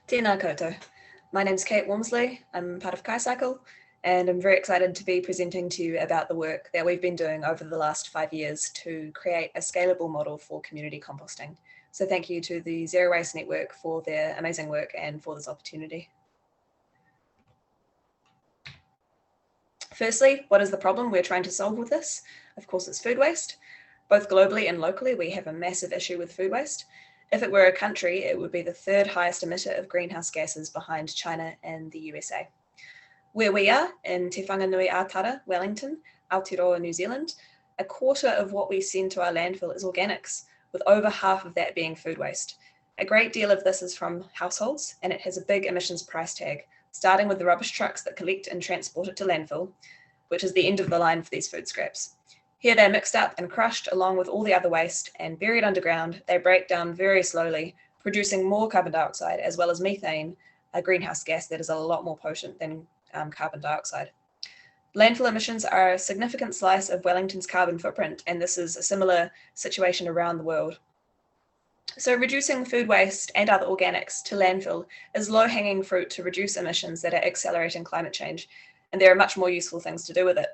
Tēnā koutou. My name's Kate Walmsley. I'm part of KaiCycle, and I'm very excited to be presenting to you about the work that we've been doing over the last 5 years to create a scalable model for community composting. So thank you to the Zero Waste Network for their amazing work and for this opportunity. Firstly, what is the problem we're trying to solve with this? Of course, it's food waste. Both globally and locally, we have a massive issue with food waste. If it were a country, it would be the third highest emitter of greenhouse gases behind China and the USA. Where we are, in Te Whanganui Atara, Wellington, Aotearoa, New Zealand, a quarter of what we send to our landfill is organics, with over half of that being food waste. A great deal of this is from households, and it has a big emissions price tag, starting with the rubbish trucks that collect and transport it to landfill, which is the end of the line for these food scraps. Here they're mixed up and crushed along with all the other waste, and buried underground, they break down very slowly, producing more carbon dioxide as well as methane, a greenhouse gas that is a lot more potent than carbon dioxide. Landfill emissions are a significant slice of Wellington's carbon footprint, and this is a similar situation around the world. So reducing food waste and other organics to landfill is low-hanging fruit to reduce emissions that are accelerating climate change, and there are much more useful things to do with it.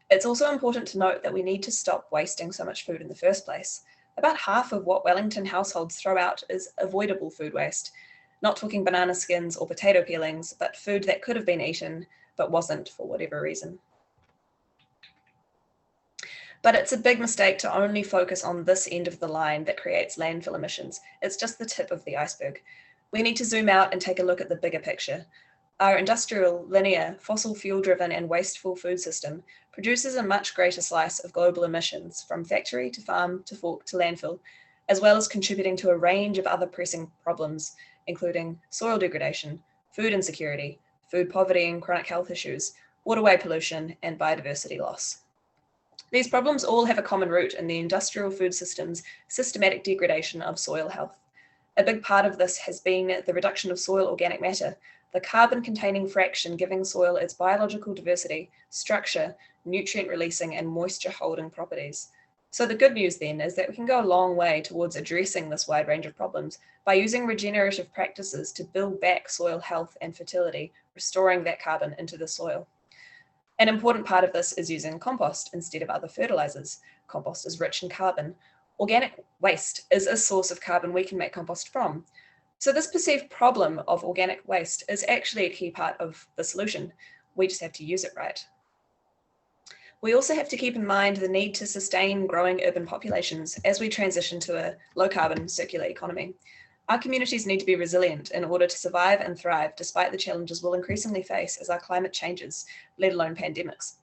It's also important to note that we need to stop wasting so much food in the first place. About half of what Wellington households throw out is avoidable food waste, not talking banana skins or potato peelings, but food that could have been eaten but wasn't for whatever reason. But it's a big mistake to only focus on this end of the line that creates landfill emissions. It's just the tip of the iceberg. We need to zoom out and take a look at the bigger picture. Our industrial, linear, fossil fuel-driven and wasteful food system produces a much greater slice of global emissions from factory to farm to fork to landfill, as well as contributing to a range of other pressing problems, including soil degradation, food insecurity, food poverty and chronic health issues, waterway pollution, and biodiversity loss. These problems all have a common root in the industrial food system's systematic degradation of soil health. A big part of this has been the reduction of soil organic matter, the carbon-containing fraction giving soil its biological diversity, structure, nutrient-releasing, and moisture-holding properties. So the good news then is that we can go a long way towards addressing this wide range of problems by using regenerative practices to build back soil health and fertility, restoring that carbon into the soil. An important part of this is using compost instead of other fertilizers. Compost is rich in carbon. Organic waste is a source of carbon we can make compost from. So this perceived problem of organic waste is actually a key part of the solution. We just have to use it right. We also have to keep in mind the need to sustain growing urban populations as we transition to a low-carbon circular economy. Our communities need to be resilient in order to survive and thrive despite the challenges we'll increasingly face as our climate changes, let alone pandemics.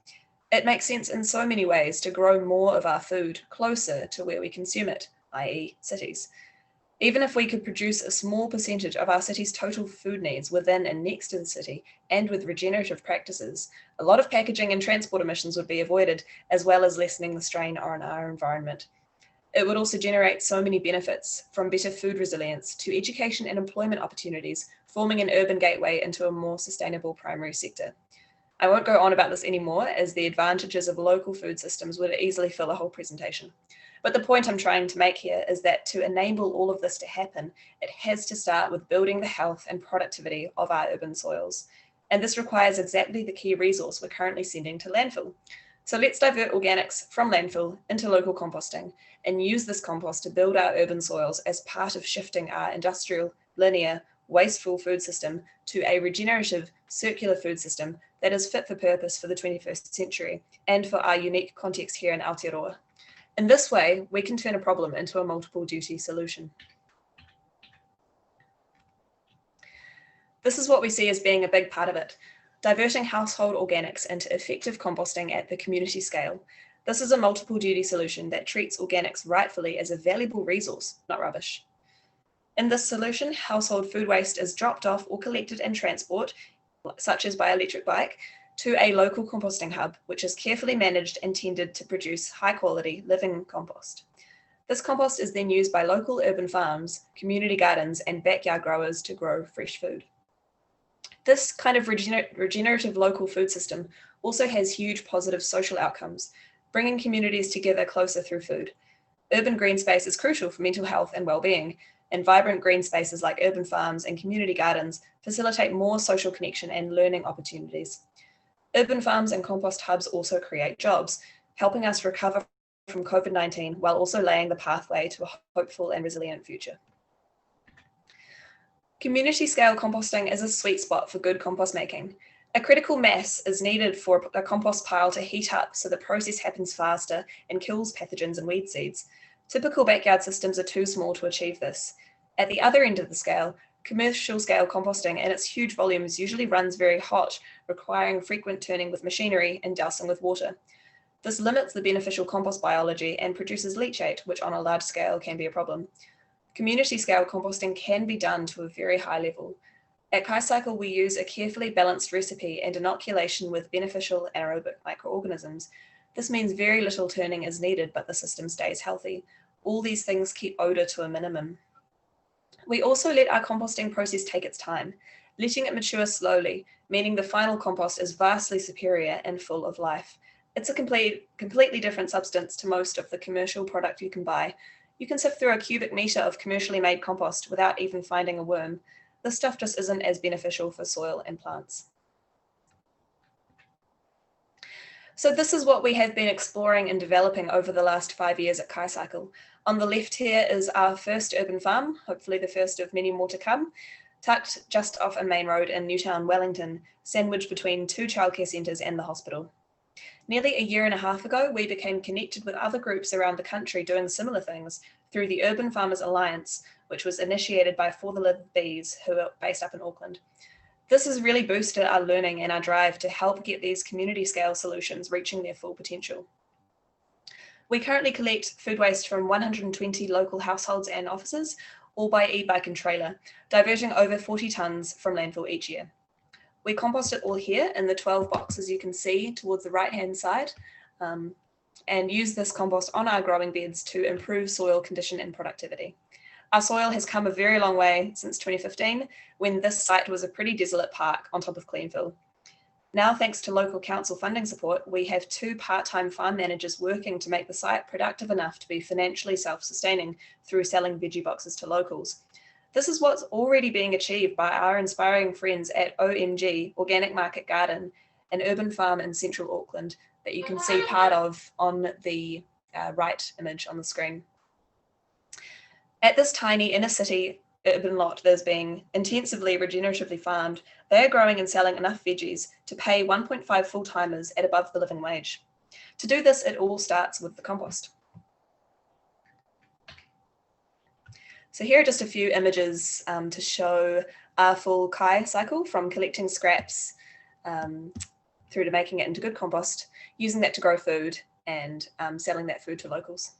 It makes sense in so many ways to grow more of our food closer to where we consume it, i.e. cities. Even if we could produce a small percentage of our city's total food needs within and next to the city, and with regenerative practices, a lot of packaging and transport emissions would be avoided, as well as lessening the strain on our environment. It would also generate so many benefits, from better food resilience to education and employment opportunities, forming an urban gateway into a more sustainable primary sector. I won't go on about this anymore, as the advantages of local food systems would easily fill a whole presentation. But the point I'm trying to make here is that to enable all of this to happen, it has to start with building the health and productivity of our urban soils. And this requires exactly the key resource we're currently sending to landfill. So let's divert organics from landfill into local composting and use this compost to build our urban soils as part of shifting our industrial, linear, wasteful food system to a regenerative, circular food system that is fit for purpose for the 21st century and for our unique context here in Aotearoa. In this way, we can turn a problem into a multiple duty solution. This is what we see as being a big part of it, diverting household organics into effective composting at the community scale. This is a multiple duty solution that treats organics rightfully as a valuable resource, not rubbish. In this solution, household food waste is dropped off or collected in transport, such as by electric bike, to a local composting hub, which is carefully managed and tended to produce high-quality living compost. This compost is then used by local urban farms, community gardens, and backyard growers to grow fresh food. This kind of regenerative local food system also has huge positive social outcomes, bringing communities together closer through food. Urban green space is crucial for mental health and well-being, and vibrant green spaces like urban farms and community gardens facilitate more social connection and learning opportunities. Urban farms and compost hubs also create jobs, helping us recover from COVID-19 while also laying the pathway to a hopeful and resilient future. Community scale composting is a sweet spot for good compost making. A critical mass is needed for a compost pile to heat up so the process happens faster and kills pathogens and weed seeds. Typical backyard systems are too small to achieve this. At the other end of the scale, commercial scale composting in its huge volumes usually runs very hot, requiring frequent turning with machinery and dousing with water. This limits the beneficial compost biology and produces leachate, which on a large scale can be a problem. Community scale composting can be done to a very high level. At KaiCycle, we use a carefully balanced recipe and inoculation with beneficial anaerobic microorganisms. This means very little turning is needed, but the system stays healthy. All these things keep odor to a minimum. We also let our composting process take its time, letting it mature slowly, meaning the final compost is vastly superior and full of life. It's a completely different substance to most of the commercial product you can buy. You can sift through a cubic meter of commercially made compost without even finding a worm. This stuff just isn't as beneficial for soil and plants. So this is what we have been exploring and developing over the last 5 years at KaiCycle. On the left here is our first urban farm, hopefully the first of many more to come, tucked just off a main road in Newtown, Wellington, sandwiched between 2 childcare centres and the hospital. Nearly a year and a half ago, we became connected with other groups around the country doing similar things through the Urban Farmers Alliance, which was initiated by For the Live Bees, who are based up in Auckland. This has really boosted our learning and our drive to help get these community scale solutions reaching their full potential. We currently collect food waste from 120 local households and offices, all by e-bike and trailer, diverting over 40 tonnes from landfill each year. We compost it all here in the 12 boxes you can see towards the right-hand side, and use this compost on our growing beds to improve soil condition and productivity. Our soil has come a very long way since 2015, when this site was a pretty desolate park on top of Cleanville. Now, thanks to local council funding support, we have 2 part-time farm managers working to make the site productive enough to be financially self-sustaining through selling veggie boxes to locals. This is what's already being achieved by our inspiring friends at OMG, Organic Market Garden, an urban farm in central Auckland that you can see part of on the right image on the screen. At this tiny inner city urban lot that is being intensively regeneratively farmed, they are growing and selling enough veggies to pay 1.5 full-timers at above the living wage. To do this, it all starts with the compost. So here are just a few images to show our full KaiCycle, from collecting scraps through to making it into good compost, using that to grow food, and selling that food to locals.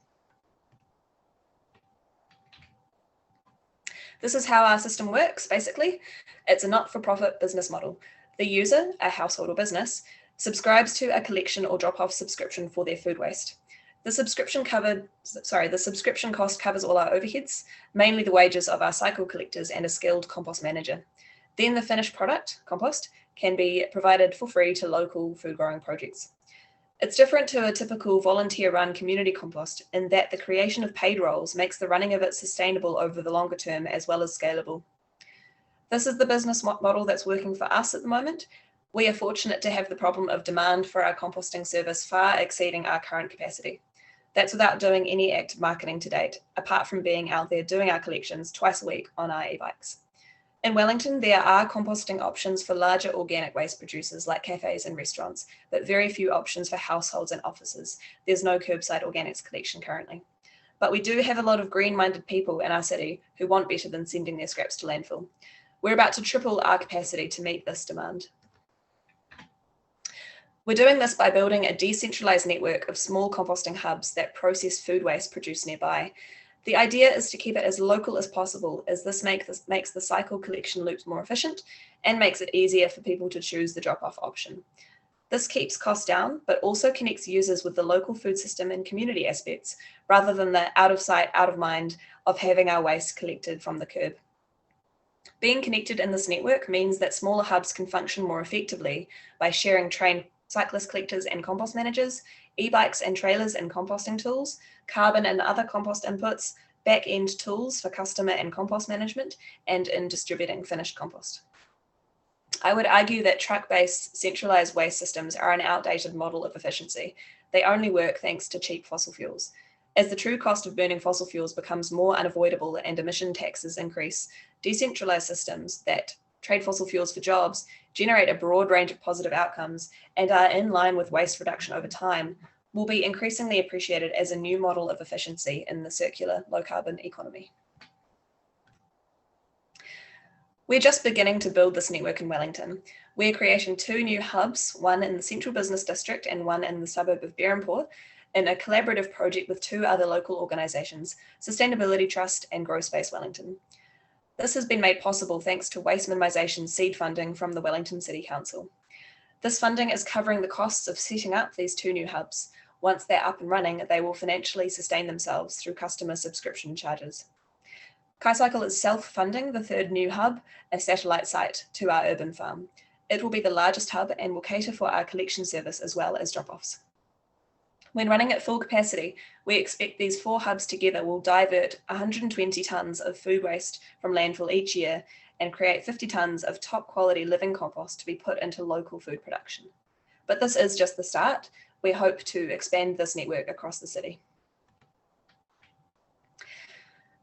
This is how our system works, basically. It's a not-for-profit business model. The user, a household or business, subscribes to a collection or drop-off subscription for their food waste. The subscription cost covers all our overheads, mainly the wages of our cycle collectors and a skilled compost manager. Then the finished product, compost, can be provided for free to local food growing projects. It's different to a typical volunteer-run community compost in that the creation of paid roles makes the running of it sustainable over the longer term as well as scalable. This is the business model that's working for us at the moment. We are fortunate to have the problem of demand for our composting service far exceeding our current capacity. That's without doing any active marketing to date, apart from being out there doing our collections twice a week on our e-bikes. In Wellington, there are composting options for larger organic waste producers like cafes and restaurants, but very few options for households and offices. There's no curbside organics collection currently. But we do have a lot of green-minded people in our city who want better than sending their scraps to landfill. We're about to triple our capacity to meet this demand. We're doing this by building a decentralized network of small composting hubs that process food waste produced nearby. The idea is to keep it as local as possible, as this makes the cycle collection loops more efficient and makes it easier for people to choose the drop-off option. This keeps costs down, but also connects users with the local food system and community aspects, rather than the out of sight, out of mind of having our waste collected from the curb. Being connected in this network means that smaller hubs can function more effectively by sharing trained cyclist collectors and compost managers, e-bikes and trailers and composting tools, carbon and other compost inputs, back-end tools for customer and compost management, and in distributing finished compost. I would argue that truck-based centralized waste systems are an outdated model of efficiency. They only work thanks to cheap fossil fuels. As the true cost of burning fossil fuels becomes more unavoidable and emission taxes increase, decentralized systems that trade fossil fuels for jobs, generate a broad range of positive outcomes, and are in line with waste reduction over time, will be increasingly appreciated as a new model of efficiency in the circular, low-carbon economy. We're just beginning to build this network in Wellington. We're creating 2 new hubs, one in the Central Business District and one in the suburb of Berhampore, in a collaborative project with 2 other local organisations, Sustainability Trust and Grow Space Wellington. This has been made possible thanks to waste minimisation seed funding from the Wellington City Council. This funding is covering the costs of setting up these 2 new hubs. Once they're up and running, they will financially sustain themselves through customer subscription charges. KaiCycle is self-funding the 3rd new hub, a satellite site to our urban farm. It will be the largest hub and will cater for our collection service as well as drop-offs. When running at full capacity, we expect these 4 hubs together will divert 120 tonnes of food waste from landfill each year and create 50 tonnes of top quality living compost to be put into local food production. But this is just the start. We hope to expand this network across the city.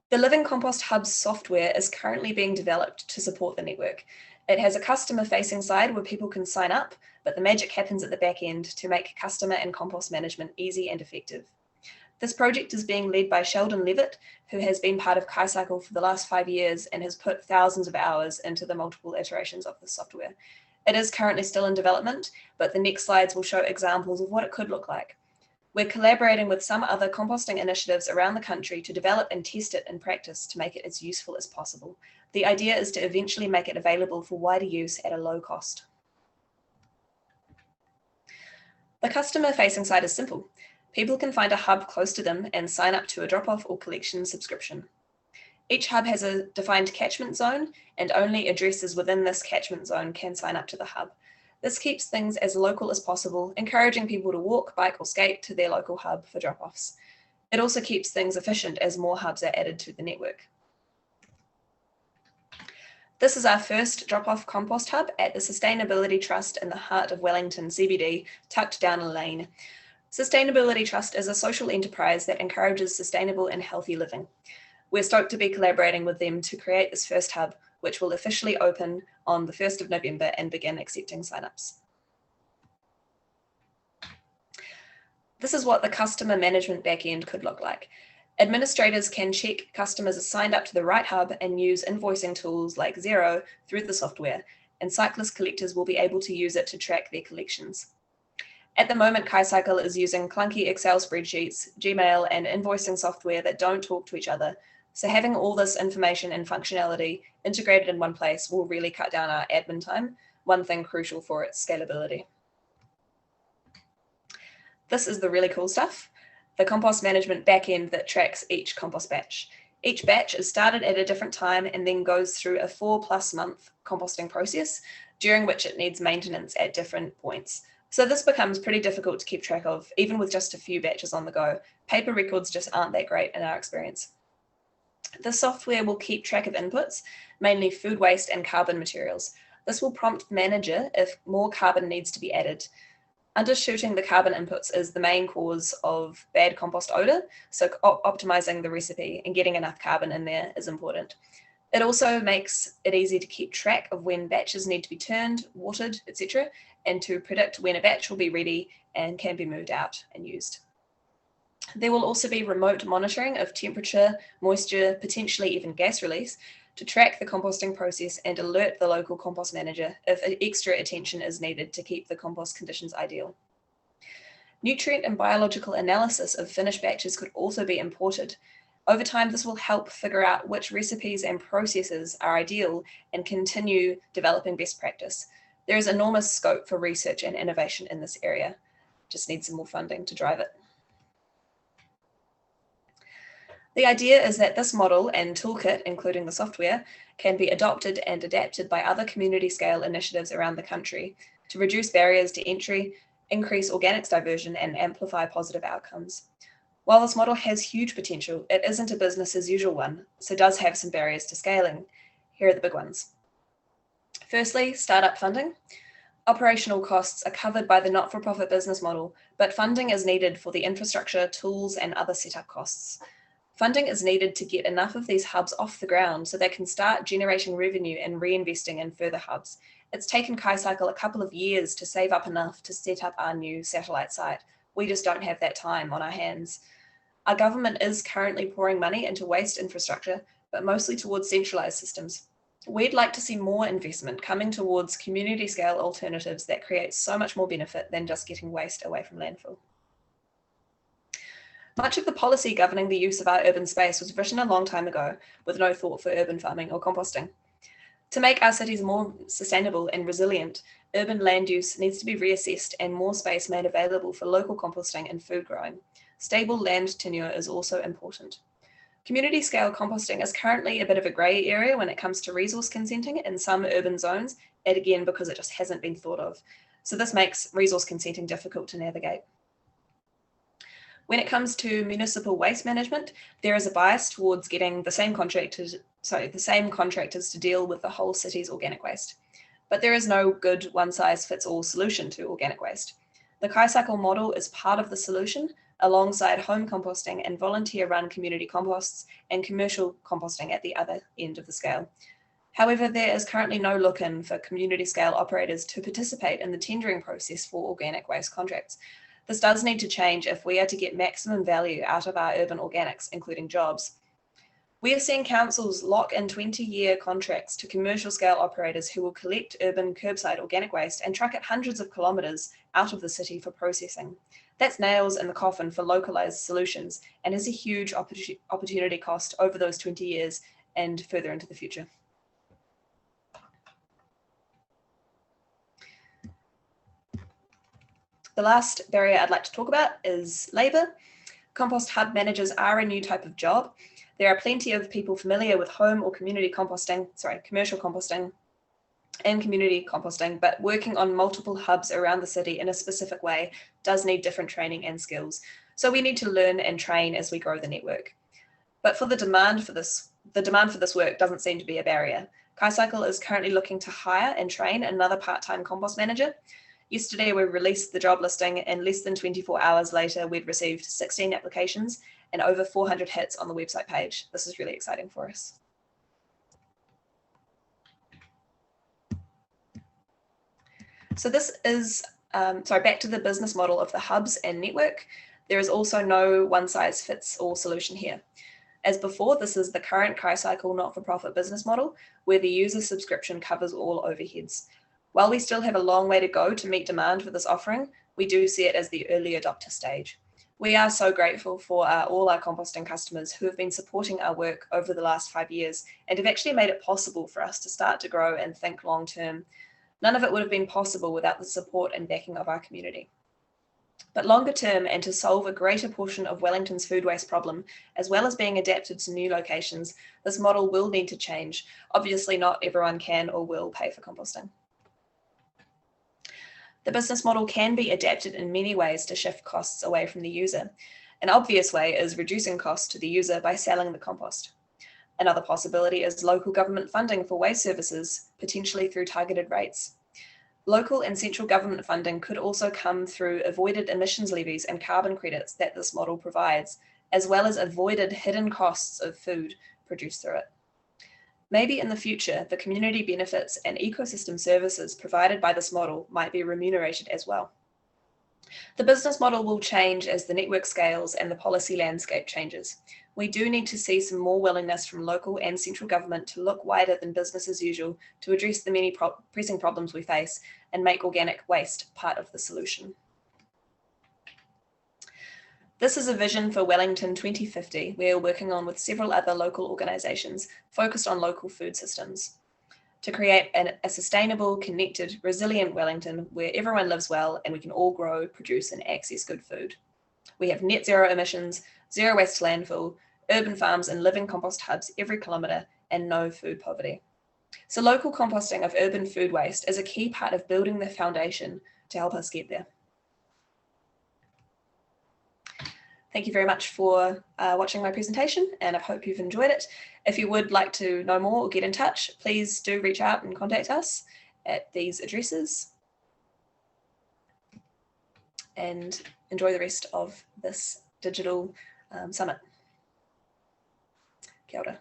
The Living Compost Hub's software is currently being developed to support the network. It has a customer-facing side where people can sign up, but the magic happens at the back end to make customer and compost management easy and effective. This project is being led by Sheldon Levitt, who has been part of KaiCycle for the last 5 years and has put thousands of hours into the multiple iterations of the software. It is currently still in development, but the next slides will show examples of what it could look like. We're collaborating with some other composting initiatives around the country to develop and test it in practice to make it as useful as possible. The idea is to eventually make it available for wider use at a low cost. The customer-facing side is simple. People can find a hub close to them and sign up to a drop-off or collection subscription. Each hub has a defined catchment zone, and only addresses within this catchment zone can sign up to the hub. This keeps things as local as possible, encouraging people to walk, bike, or skate to their local hub for drop-offs. It also keeps things efficient as more hubs are added to the network. This is our first drop-off compost hub at the Sustainability Trust in the heart of Wellington CBD, tucked down a lane. Sustainability Trust is a social enterprise that encourages sustainable and healthy living. We're stoked to be collaborating with them to create this first hub, which will officially open on the 1st of November and begin accepting signups. This is what the customer management backend could look like. Administrators can check customers are signed up to the right hub and use invoicing tools like Xero through the software, and cyclist collectors will be able to use it to track their collections. At the moment, KaiCycle is using clunky Excel spreadsheets, Gmail, and invoicing software that don't talk to each other. So having all this information and functionality integrated in one place will really cut down our admin time, one thing crucial for its scalability. This is the really cool stuff, the compost management backend that tracks each compost batch. Each batch is started at a different time and then goes through a 4+ month composting process, during which it needs maintenance at different points. So this becomes pretty difficult to keep track of, even with just a few batches on the go. Paper records just aren't that great in our experience. The software will keep track of inputs, mainly food waste and carbon materials. This will prompt the manager if more carbon needs to be added. Undershooting the carbon inputs is the main cause of bad compost odor, so optimizing the recipe and getting enough carbon in there is important. It also makes it easy to keep track of when batches need to be turned, watered, etc., and to predict when a batch will be ready and can be moved out and used. There will also be remote monitoring of temperature, moisture, potentially even gas release, to track the composting process and alert the local compost manager if extra attention is needed to keep the compost conditions ideal. Nutrient and biological analysis of finished batches could also be imported. Over time, this will help figure out which recipes and processes are ideal and continue developing best practice. There is enormous scope for research and innovation in this area. Just need some more funding to drive it. The idea is that this model and toolkit, including the software, can be adopted and adapted by other community-scale initiatives around the country to reduce barriers to entry, increase organics diversion, and amplify positive outcomes. While this model has huge potential, it isn't a business as usual one, so does have some barriers to scaling. Here are the big ones. Firstly, startup funding. Operational costs are covered by the not-for-profit business model, but funding is needed for the infrastructure, tools, and other setup costs. Funding is needed to get enough of these hubs off the ground so they can start generating revenue and reinvesting in further hubs. It's taken KaiCycle a couple of years to save up enough to set up our new satellite site. We just don't have that time on our hands. Our government is currently pouring money into waste infrastructure, but mostly towards centralised systems. We'd like to see more investment coming towards community scale alternatives that create so much more benefit than just getting waste away from landfill. Much of the policy governing the use of our urban space was written a long time ago with no thought for urban farming or composting. To make our cities more sustainable and resilient, urban land use needs to be reassessed and more space made available for local composting and food growing. Stable land tenure is also important. Community scale composting is currently a bit of a grey area when it comes to resource consenting in some urban zones, and again, because it just hasn't been thought of. So this makes resource consenting difficult to navigate. When it comes to municipal waste management, there is a bias towards getting the same contractors to deal with the whole city's organic waste. But there is no good one-size-fits-all solution to organic waste. The KaiCycle model is part of the solution, alongside home composting and volunteer-run community composts and commercial composting at the other end of the scale. However, there is currently no look-in for community-scale operators to participate in the tendering process for organic waste contracts. This does need to change if we are to get maximum value out of our urban organics, including jobs. We are seeing councils lock in 20-year contracts to commercial scale operators who will collect urban curbside organic waste and truck it hundreds of kilometres out of the city for processing. That's nails in the coffin for localised solutions and is a huge opportunity cost over those 20 years and further into the future. The last barrier I'd like to talk about is labour. Compost hub managers are a new type of job. There are plenty of people familiar with home or community composting, commercial composting and community composting, but working on multiple hubs around the city in a specific way does need different training and skills. So we need to learn and train as we grow the network. But for the demand for this work doesn't seem to be a barrier. KaiCycle is currently looking to hire and train another part-time compost manager. Yesterday, we released the job listing, and less than 24 hours later, we'd received 16 applications and over 400 hits on the website page. This is really exciting for us. So this is, back to the business model of the hubs and network. There is also no one-size-fits-all solution here. As before, this is the current KaiCycle not-for-profit business model, where the user subscription covers all overheads. While we still have a long way to go to meet demand for this offering, we do see it as the early adopter stage. We are so grateful for all our composting customers who have been supporting our work over the last 5 years and have actually made it possible for us to start to grow and think long term. None of it would have been possible without the support and backing of our community. But longer term, and to solve a greater portion of Wellington's food waste problem, as well as being adapted to new locations, this model will need to change. Obviously, not everyone can or will pay for composting. The business model can be adapted in many ways to shift costs away from the user. An obvious way is reducing costs to the user by selling the compost. Another possibility is local government funding for waste services, potentially through targeted rates. Local and central government funding could also come through avoided emissions levies and carbon credits that this model provides, as well as avoided hidden costs of food produced through it. Maybe in the future, the community benefits and ecosystem services provided by this model might be remunerated as well. The business model will change as the network scales and the policy landscape changes. We do need to see some more willingness from local and central government to look wider than business as usual to address the many pressing problems we face and make organic waste part of the solution. This is a vision for Wellington 2050 we are working on with several other local organisations focused on local food systems to create a sustainable, connected, resilient Wellington where everyone lives well and we can all grow, produce and access good food. We have net zero emissions, zero waste to landfill, urban farms and living compost hubs every kilometre and no food poverty. So local composting of urban food waste is a key part of building the foundation to help us get there. Thank you very much for watching my presentation, and I hope you've enjoyed it. If you would like to know more or get in touch, please do reach out and contact us at these addresses. And enjoy the rest of this digital summit. Kia ora.